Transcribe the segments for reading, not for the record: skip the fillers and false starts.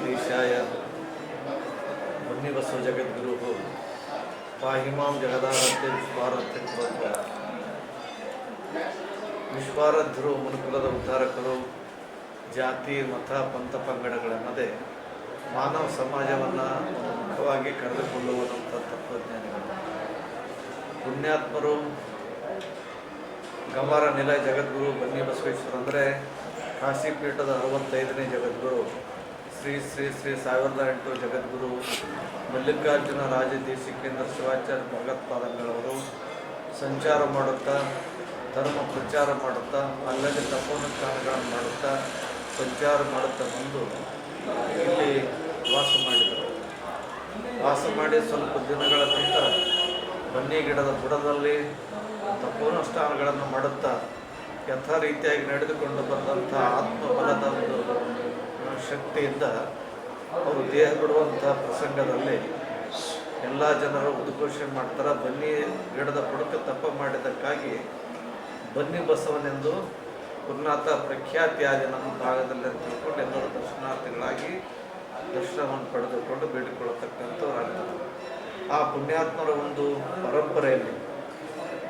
ಗಣಾಧೀಶಾಯ ಬನ್ನಿಬಸವ ಜಗದ್ಗುರು ಪಾಹಿಮಾಂ ಜಗದಾರಾಧ್ಯ ವಿಶ್ವಾರಾಧ್ಯ ವಿಶ್ವಾರಾಧ್ಯರು ಮನುಕುಲದ ಉದ್ಧಾರಕರು. ಜಾತಿ ಮತ ಪಂಥ ಪಂಗಡಗಳೆನ್ನದೇ ಮಾನವ ಸಮಾಜವನ್ನು ಮುಖವಾಗಿ ಕರೆದುಕೊಳ್ಳುವಂಥ ತತ್ವಜ್ಞಾನಿಗಳು, ಪುಣ್ಯಾತ್ಮರು. ಗಮರ ನಿಲಯ ಜಗದ್ಗುರು ಬನ್ನಿಬಸವೇಶ್ವರ ಅಂದರೆ ಕಾಶಿಪೀಠದ 65ನೇ ಜಗದ್ಗುರು, ಶ್ರೀ ಶ್ರೀ ಶ್ರೀ 1008 ಜಗದ್ಗುರು ಮಲ್ಲಿಕಾರ್ಜುನ ರಾಜದೇಶಿಕೇಂದ್ರ ಶಿವಾಚಾರ್ಯ ಭಗವತ್ಪಾದಂಗಳವರು ಸಂಚಾರ ಮಾಡುತ್ತಾ ಧರ್ಮ ಪ್ರಚಾರ ಮಾಡುತ್ತಾ ಅಲ್ಲದೆ ತಪೋನುಷ್ಠಾನಗಳನ್ನು ಮಾಡುತ್ತಾ ಸಂಚಾರ ಮಾಡುತ್ತಾ ಬಂದು ಇಲ್ಲಿ ವಾಸ ಮಾಡಿ ಸ್ವಲ್ಪ ದಿನಗಳ ನಂತರ ಬನ್ನಿ ಗಿಡದ ಬುಡದಲ್ಲಿ ತಪೋನುಷ್ಠಾನಗಳನ್ನು ಮಾಡುತ್ತಾ ಯಥಾ ರೀತಿಯಾಗಿ ನಡೆದುಕೊಂಡು ಬಂದಂಥ ಆತ್ಮಬಲದ ಒಂದು ಶಕ್ತಿಯಿಂದ ಅವರು ದೇಹ ಬಿಡುವಂಥ ಪ್ರಸಂಗದಲ್ಲಿ ಎಲ್ಲ ಜನರು ಉದ್ಘೋಷಣೆ ಮಾಡ್ತಾರೆ. ಬನ್ನಿ ಗಿಡದ ಬುಡಕ್ಕೆ ತಪ ಮಾಡಿದ್ದಕ್ಕಾಗಿ ಬನ್ನಿ ಬಸವನೆಂದು ಗುರುನಾಥ ಪ್ರಖ್ಯಾತಿಯಾದ ನಮ್ಮ ಭಾಗದಲ್ಲಿ ಅಂತ ತಿಳ್ಕೊಂಡು ಎಲ್ಲರೂ ದರ್ಶನಾರ್ಥಿಗಳಾಗಿ ದರ್ಶನವನ್ನು ಪಡೆದುಕೊಂಡು ಬೇಡಿಕೊಳ್ಳತಕ್ಕಂಥವ್ರಾಗ್ತದೆ. ಆ ಪುಣ್ಯಾತ್ಮರ ಒಂದು ಪರಂಪರೆಯಲ್ಲಿ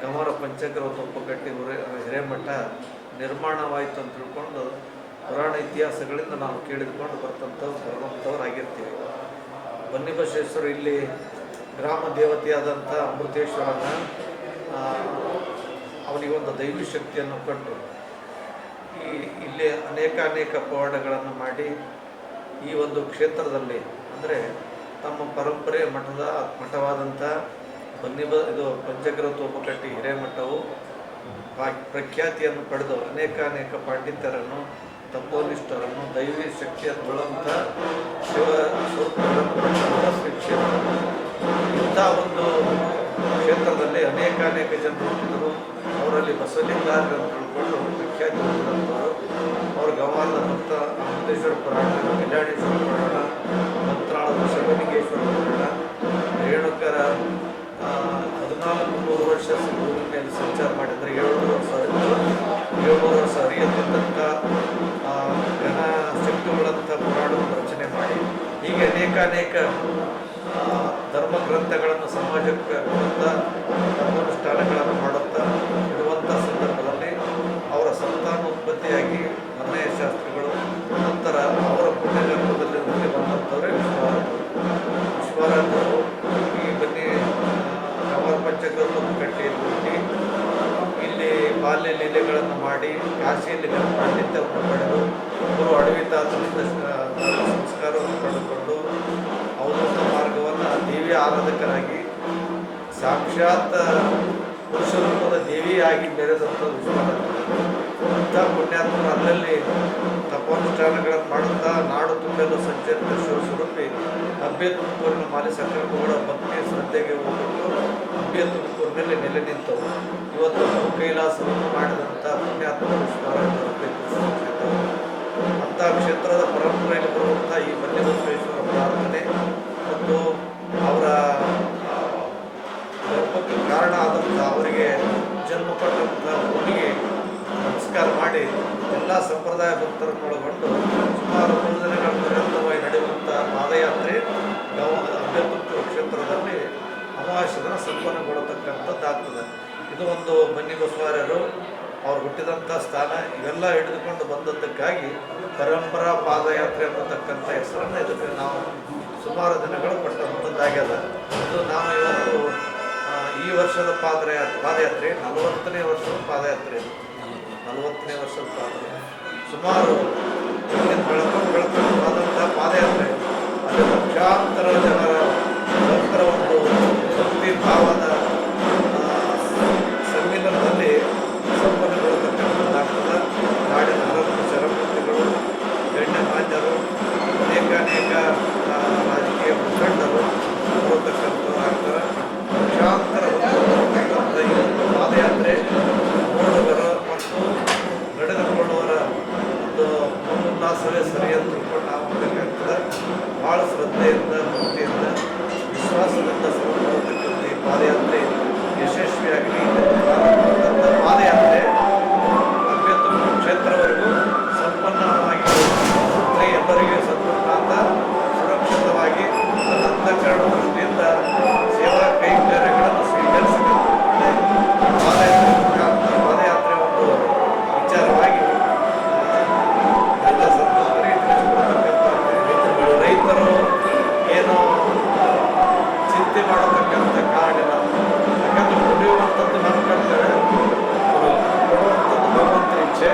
ಗಮರ ಪಂಚಗ್ರಹ ತೊಪ್ಪಕಟ್ಟಿ ಹಿರೇಮಠ ನಿರ್ಮಾಣವಾಯಿತು ಅಂತ ತಿಳ್ಕೊಂಡು ಪುರಾಣ ಇತಿಹಾಸಗಳಿಂದ ನಾವು ಕೇಳಿದುಕೊಂಡು ಬರುವಂಥವರಾಗಿರ್ತೀವಿ. ಬನ್ನಿಬಸವೇಶ್ವರ ಇಲ್ಲಿ ಗ್ರಾಮ ದೇವತೆಯಾದಂಥ ಅಮೃತೇಶ್ವರನ ಅವನಿಗೊಂದು ದೈವಿ ಶಕ್ತಿಯನ್ನು ಕೊಟ್ಟು ಇಲ್ಲಿ ಅನೇಕ ಪವಾಡಗಳನ್ನು ಮಾಡಿ ಈ ಒಂದು ಕ್ಷೇತ್ರದಲ್ಲಿ ಅಂದರೆ ತಮ್ಮ ಪರಂಪರೆ ಮಠವಾದಂಥ ಇದು ಪಂಚಗ್ರಹ ತೋಪಕಟ್ಟಿ ಹಿರೇಮಠವು ಪ್ರಖ್ಯಾತಿಯನ್ನು ಪಡೆದು ಅನೇಕ ಪಾಂಡಿತ್ಯರನ್ನು ತಪೋನಿಷ್ಠರನ್ನು ದೈವಿ ಶಕ್ತಿಯನ್ನು ಬರುವಂಥ ಶಿವ ಸ್ವರೂಪಗಳನ್ನು ಕ್ಷೇತ್ರ. ಇಂಥ ಒಂದು ಕ್ಷೇತ್ರದಲ್ಲಿ ಅನೇಕ ಜನರು ಹುಟ್ಟಿದರು. ಅವರಲ್ಲಿ ಬಸವಲಿಂಗಾರ್ಯ ಅಂತ ತಿಳ್ಕೊಂಡು ಪ್ರಖ್ಯಾತಿ ಹೊಂದಿದಂಥವರು. ಅವರು ಗವಾರದ ಭಕ್ತ ಅಮೃತೇಶ್ವರ ಪುರಾಣ, ಕಲ್ಯಾಣೇಶ್ವರ ಪುರಾಣ, ಮಂತ್ರಾಳದ ಶಿವಲಿಂಗೇಶ್ವರ ಪುರಾಣ, ರೇಣುಕರ 1400 ವರ್ಷ ಭೂಮಿ ಮೇಲೆ ಸಂಚಾರ ಮಾಡಿದರೆ 700 ವರ್ಷ ಅರಿಯತಕ್ಕ ಘನ ಶಕ್ತಿಗಳಂಥ ಪುರಾಣವನ್ನು ರಚನೆ ಮಾಡಿ ಹೀಗೆ ಅನೇಕ ಧರ್ಮ ಗ್ರಂಥಗಳನ್ನು ಸಮಾಜಕ್ಕೆ ಕೊಡುತ್ತಾ ಧರ್ಮಾನುಷ್ಠಾನಗಳನ್ನು ಮಾಡುತ್ತಾ ಇರುವಂಥ ಸಂದರ್ಭದಲ್ಲಿ ಅವರ ಸಂತಾನೋತ್ಪತ್ತಿಯಾಗಿ ಅನ್ನಯ ಶಾಸ್ತ್ರಿಗಳು, ನಂತರ ಅವರ ಪುಣ್ಯಗರ್ಭದಲ್ಲಿ ಬಂದಂಥವರೇ ವಿಶ್ವರಾಧ್ಯರು. ಈ ಬನ್ನಿ ಗಮರ ಪಂಚಗ್ರಹ ಕಟ್ಟಿಯಲ್ಲಿ ಹುಟ್ಟಿ ಇಲ್ಲಿ ಬಾಲ್ಯ ಲೀಲೆಗಳನ್ನು ಮಾಡಿ ಕಾಶಿಯಲ್ಲಿ ಪಾಂಡಿತ್ಯವನ್ನು ಪಡೆದು ಗುರು ಅಡವಿ ತಾತನಿಂದ ಸಂಸ್ಕಾರವನ್ನು ಪಡೆದುಕೊಂಡು ಅವಧೂತ ಮಾರ್ಗವನ್ನು ದೇವಿಯ ಆರಾಧಕರಾಗಿ ಸಾಕ್ಷಾತ್ ಪುರುಷ ರೂಪದ ದೇವಿಯಾಗಿ ಬೆರೆದಂಥ ವಿಶ್ವರಾಧ್ಯರು. ಇಂಥ ಪುಣ್ಯಾತ್ಮರು ಅಲ್ಲಲ್ಲಿ ತಪೋನುಷ್ಠಾನಗಳನ್ನು ಮಾಡುತ್ತಾ ನಾಡು ತುಂಬಲು ಸಂಚರಿತ ಶಿವಸ್ವರೂಪಿ ಅಬ್ಬೆ ತುಮಕೂರಿನ ಮಾಲಿ ಸಕಲಗಳ ಭಕ್ತಿ ಶ್ರದ್ಧೆಗೆ ಹೋಗ್ಬಿಟ್ಟು ಅಬ್ಬೆ ತುಮಕೂರಿನಲ್ಲಿ ನೆಲೆ ನಿಂತವು. ಇವತ್ತು ಕೈಲಾಸವನ್ನು ಮಾಡಿದಂಥ ಪುಣ್ಯಾತ್ಮ ವಿಶ್ವರಾಧ್ಯರು ಅಂಥ ಕ್ಷೇತ್ರದ ಪರಂಪರೆಯಲ್ಲಿ ಬರುವಂಥ ಈ ಬನ್ನಿಬಸವೇಶ್ವರ ಪ್ರಾರ್ಥನೆ ಮತ್ತು ಅವರ ಗರ್ಭಕ್ಕೆ ಕಾರಣ ಆದಂಥ ಅವರಿಗೆ ಜನ್ಮ ಕೊಟ್ಟಂಥ ಭೂಮಿಗೆ ನಮಸ್ಕಾರ ಮಾಡಿ ಎಲ್ಲ ಸಂಪ್ರದಾಯ ಭಕ್ತರನ್ನು ಒಳಗೊಂಡು ಸುಮಾರು 3 ದಿನಗಳ ಪರ್ಯಂತವಾಗಿ ನಡೆಯುವಂಥ ಪಾದಯಾತ್ರೆ ಅಭ್ಯರ್ಥಿ ಕ್ಷೇತ್ರದಲ್ಲಿ ಅಮಾವಾಸ್ಯ ದಿನ ಸಂಪನ್ನಗೊಳ್ಳತಕ್ಕಂಥದ್ದಾಗ್ತದೆ. ಇದು ಒಂದು ಬನ್ನಿಬಸವಾರ್ಯರು ಅವ್ರು ಹುಟ್ಟಿದಂಥ ಸ್ಥಾನ ಇವೆಲ್ಲ ಹಿಡಿದುಕೊಂಡು ಬಂದದ್ದಕ್ಕಾಗಿ ಪರಂಪರಾ ಪಾದಯಾತ್ರೆ ಅನ್ನತಕ್ಕಂಥ ಹೆಸರನ್ನು ಇದಕ್ಕೆ ನಾವು ಸುಮಾರು ದಿನಗಳು ಕೊಟ್ಟಂಥದ್ದಾಗ್ಯದ. ಇದು ನಾವು ಇವತ್ತು ಈ ವರ್ಷದ ಪಾದಯಾತ್ರೆ 40ನೇ ವರ್ಷದ ಪಾದಯಾತ್ರೆ. 40ನೇ ವರ್ಷದ ಪಾದಯಾತ್ರೆ ಸುಮಾರು ಬೆಳಕೊಂಡು ಆದಂಥ ಪಾದಯಾತ್ರೆ ಅಲ್ಲಿ ಲಕ್ಷಾಂತರ ಜನರ ಭಕ್ತರ ಒಂದು ಭಕ್ತಿ ಭಾವದ ಸಮ್ಮಿಲನದಲ್ಲಿ ಸಂಪನ್ನಗೊಳ್ಳತಕ್ಕಂಥದ್ದಾಗ್ತದೆ. ನಾಡಿನ ಹಲವು ಶರಮೂರ್ತಿಗಳು, ಗಣ್ಯಮಾನ್ಯರು, ಅನೇಕ ರಾಜಕೀಯ ಮುಖಂಡರು ಬರತಕ್ಕಂಥವ್ರು ಆಗ್ತಾರೆ. ಲಕ್ಷಾಂತರ ಈ ಪಾದಯಾತ್ರೆ ನೋಡುಗರ ಮತ್ತು ನಡೆದುಕೊಳ್ಳುವರ ಒಂದು ಉಲ್ಲಾಸವೇ ಸರಿ ಅಂತ ತಿಳ್ಕೊಂಡು ನಾವು ಹೋಗಬೇಕಾಗ್ತದೆ. ಭಾಳ ಶ್ರದ್ಧೆಯಿಂದ ಭಕ್ತಿಯಿಂದ ಭಕ್ತಿ ಮಾಡತಕ್ಕಂಥ ಕಾರಣ. ಯಾಕಂದ್ರೆ ದುಡಿಯುವಂಥದ್ದು ನಮ್ಮ ಕರ್ತವ್ಯ, ಕೊಡುವಂಥದ್ದು ಭಗವಂತನ ಇಚ್ಛೆ.